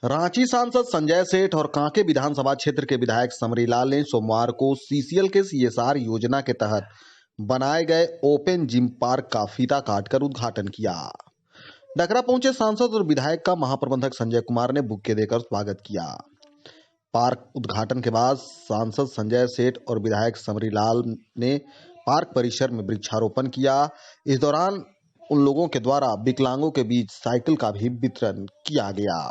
रांची सांसद संजय सेठ और कांके विधानसभा क्षेत्र के विधायक समरीलाल ने सोमवार को सीसीएल के सीएसआर योजना के तहत बनाए गए ओपन जिम पार्क का फीता काटकर उद्घाटन किया। डकरा पहुंचे सांसद और विधायक का महाप्रबंधक संजय कुमार ने बुक्के देकर स्वागत किया। पार्क उद्घाटन के बाद सांसद संजय सेठ और विधायक समरीलाल ने पार्क परिसर में वृक्षारोपण किया। इस दौरान उन लोगों के द्वारा विकलांगों के बीच साइकिल का भी वितरण किया गया।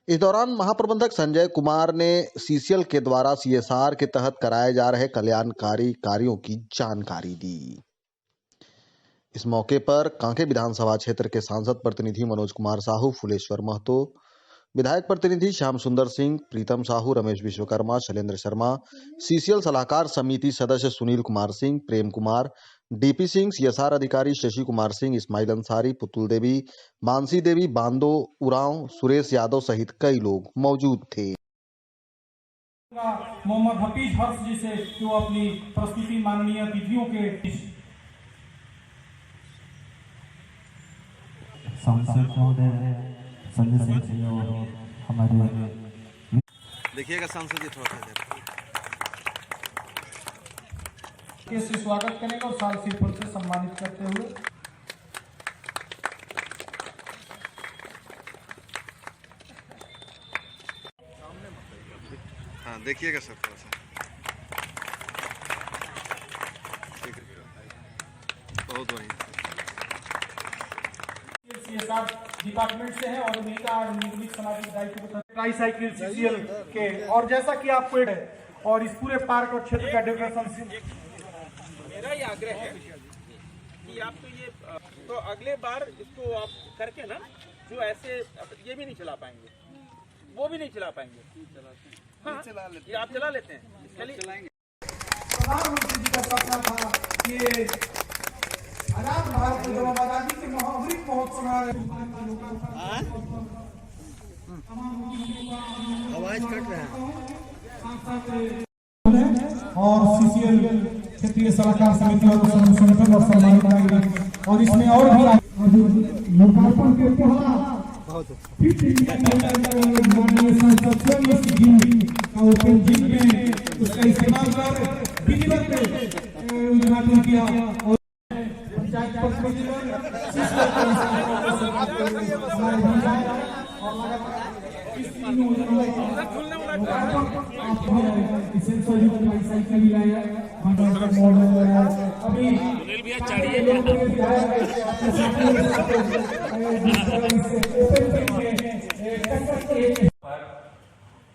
इस दौरान महाप्रबंधक संजय कुमार ने सीसीएल के द्वारा सीएसआर के तहत कराए जा रहे कल्याणकारी कार्यों की जानकारी दी। इस मौके पर कांके विधानसभा क्षेत्र के सांसद प्रतिनिधि मनोज कुमार साहू, फुलेश्वर महतो, विधायक प्रतिनिधि श्याम सुंदर सिंह, प्रीतम साहू, रमेश विश्वकर्मा, शैलेंद्र शर्मा, सीसीएल सलाहकार समिति सदस्य सुनील कुमार सिंह, प्रेम कुमार, डीपी सिंह, सीएसआर अधिकारी शशि कुमार सिंह, इस्माइल अंसारी, पुतुल देवी, मानसी देवी, बांदो उरांव, सुरेश यादव सहित कई लोग मौजूद थे। मोहम्मद हफीज हर्ष जी से जो अपनी प्रस्तुति माननीय अतिथियों के सांसद महोदय संजय सेठ जी और हमारे देखिएगा सांसद जी थोड़ा से स्वागत करेंगे और साल सिर से सम्मानित करते हुए हाँ देखिएगा सर थोड़ा सा बहुत बढ़िया सीएसआर डिपार्टमेंट से है और उन्हीं का निगमित सामाजिक दायित्व ट्राईसाइकिल सीसीएल के और जैसा कि आपको और इस पूरे पार्क और क्षेत्र का डेवलपमेंट मेरा ये आग्रह है कि आप तो अगले बार इसको आप करके ना जो ऐसे ये भी नहीं चला पाएंगे, वो भी नहीं चला पाएंगे। हाँ, ये आप चला लेते हैं, चलाएंगे। प्रधानमंत्री जी का सपना था कि आजाद भारत को जब आजादी के महावीर महोत्सव आवाज कट रहा है और सीसीएल क्षेत्रीय सलाहकार समिति और संगठन और सम्मानित और इसमें और भी लोकार्पण के ओपन जिम में उसका इस्तेमाल कर विधिवत उद्घाटन किया और पंचायत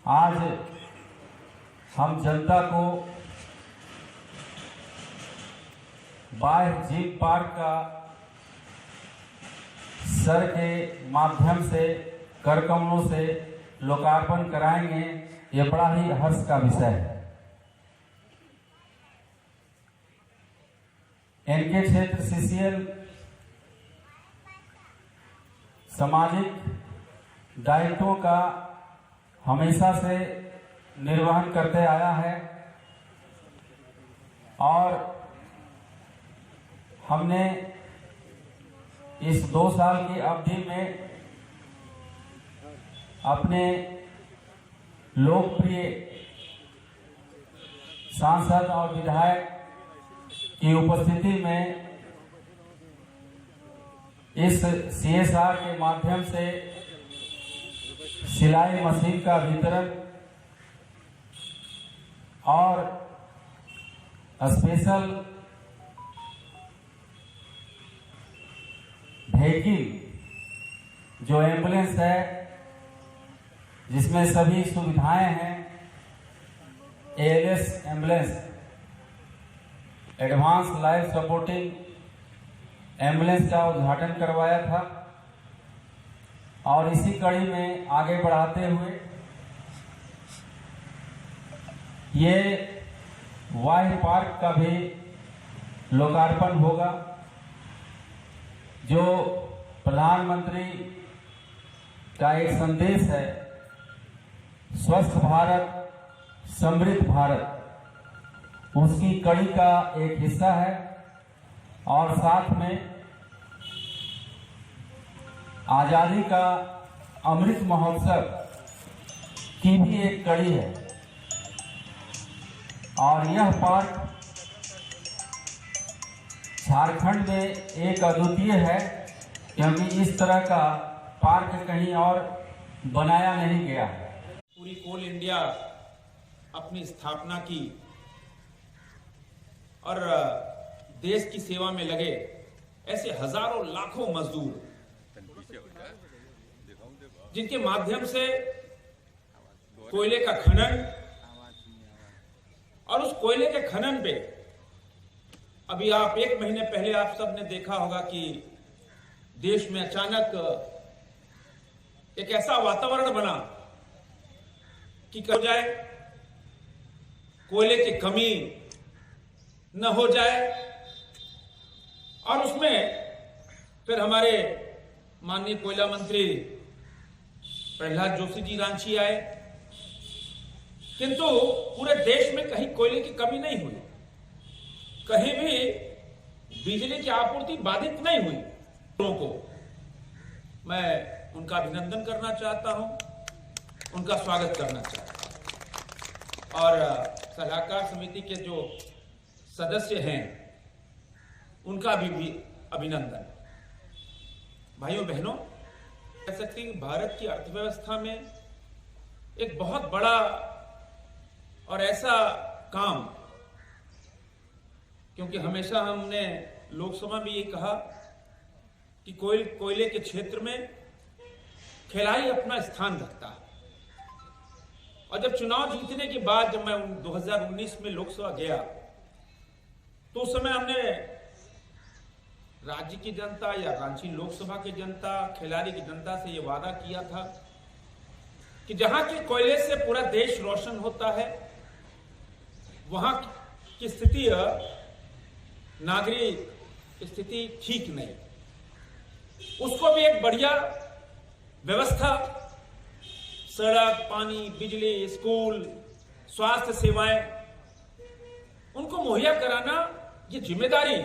आज हम जनता को बाह्य जिम पार्क का सर के माध्यम से करकमलों से लोकार्पण कराएंगे। ये बड़ा ही हर्ष का विषय है। इनके क्षेत्र सीसीएल सामाजिक दायित्वों का हमेशा से निर्वहन करते आया है और हमने इस 2 साल की अवधि में अपने लोकप्रिय सांसद और विधायक की उपस्थिति में इस सीएसआर के माध्यम से सिलाई मशीन का वितरण और स्पेशल व्हीकल जो एम्बुलेंस है जिसमें सभी सुविधाएं हैं, ALS ambulance, advance life supporting ambulance का उद्घाटन करवाया था और इसी कड़ी में आगे बढ़ाते हुए ये वाही पार्क का भी लोकार्पण होगा जो प्रधानमंत्री का एक संदेश है, स्वस्थ भारत समृद्ध भारत, उसकी कड़ी का एक हिस्सा है और साथ में आजादी का अमृत महोत्सव की भी एक कड़ी है और यह पार्क झारखंड में एक अद्वितीय है, क्योंकि इस तरह का पार्क कहीं और बनाया नहीं गया। पूरी कोल इंडिया अपनी स्थापना की और देश की सेवा में लगे ऐसे हजारों लाखों मजदूर, जिनके माध्यम से कोयले का खनन और उस कोयले के खनन पे अभी आप 1 महीने पहले आप सब ने देखा होगा कि देश में अचानक एक ऐसा वातावरण बना कि हो जाए, कोयले की कमी न हो जाए, और उसमें फिर हमारे माननीय कोयला मंत्री प्रहलाद जोशी जी रांची आए, किंतु पूरे देश में कहीं कोयले की कमी नहीं हुई, कहीं भी बिजली की आपूर्ति बाधित नहीं हुई। लोगों को मैं उनका अभिनंदन करना चाहता हूं, उनका स्वागत करना चाहता हूं, और सलाहकार समिति के जो सदस्य हैं उनका भी अभिनंदन। भाइयों बहनों, कह सकते हैं कि भारत की अर्थव्यवस्था में एक बहुत बड़ा और ऐसा काम, क्योंकि हमेशा हमने लोकसभा में ये कहा कि कोयले के क्षेत्र में खिलाई अपना स्थान रखता है, और जब चुनाव जीतने के बाद जब मैं 2019 में लोकसभा गया तो उस समय हमने राज्य की जनता या रांची लोकसभा की जनता, खिलाड़ी की जनता से ये वादा किया था कि जहां के कोयले से पूरा देश रोशन होता है, वहां की स्थिति, नागरिक स्थिति ठीक नहीं, उसको भी एक बढ़िया व्यवस्था, सड़क, पानी, बिजली, स्कूल, स्वास्थ्य सेवाएं, उनको मुहैया कराना ये जिम्मेदारी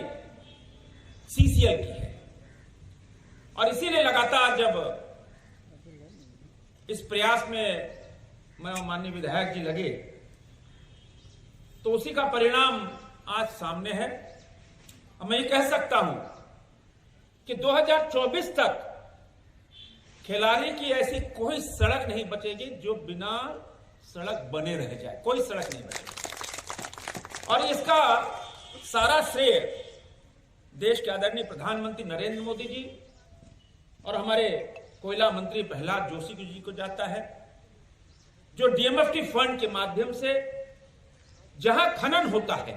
सीसीएल की है। और इसीलिए लगातार जब इस प्रयास में मैं माननीय विधायक जी लगे तो उसी का परिणाम आज सामने है। मैं ये कह सकता हूं कि 2024 तक खिलाड़ी की ऐसी कोई सड़क नहीं बचेगी जो बिना सड़क बने रह जाए, कोई सड़क नहीं बचेगी। और इसका सारा श्रेय देश के आदरणीय प्रधानमंत्री नरेंद्र मोदी जी और हमारे कोयला मंत्री प्रहलाद जोशी जी को जाता है, जो डीएमएफटी फंड के माध्यम से जहां खनन होता है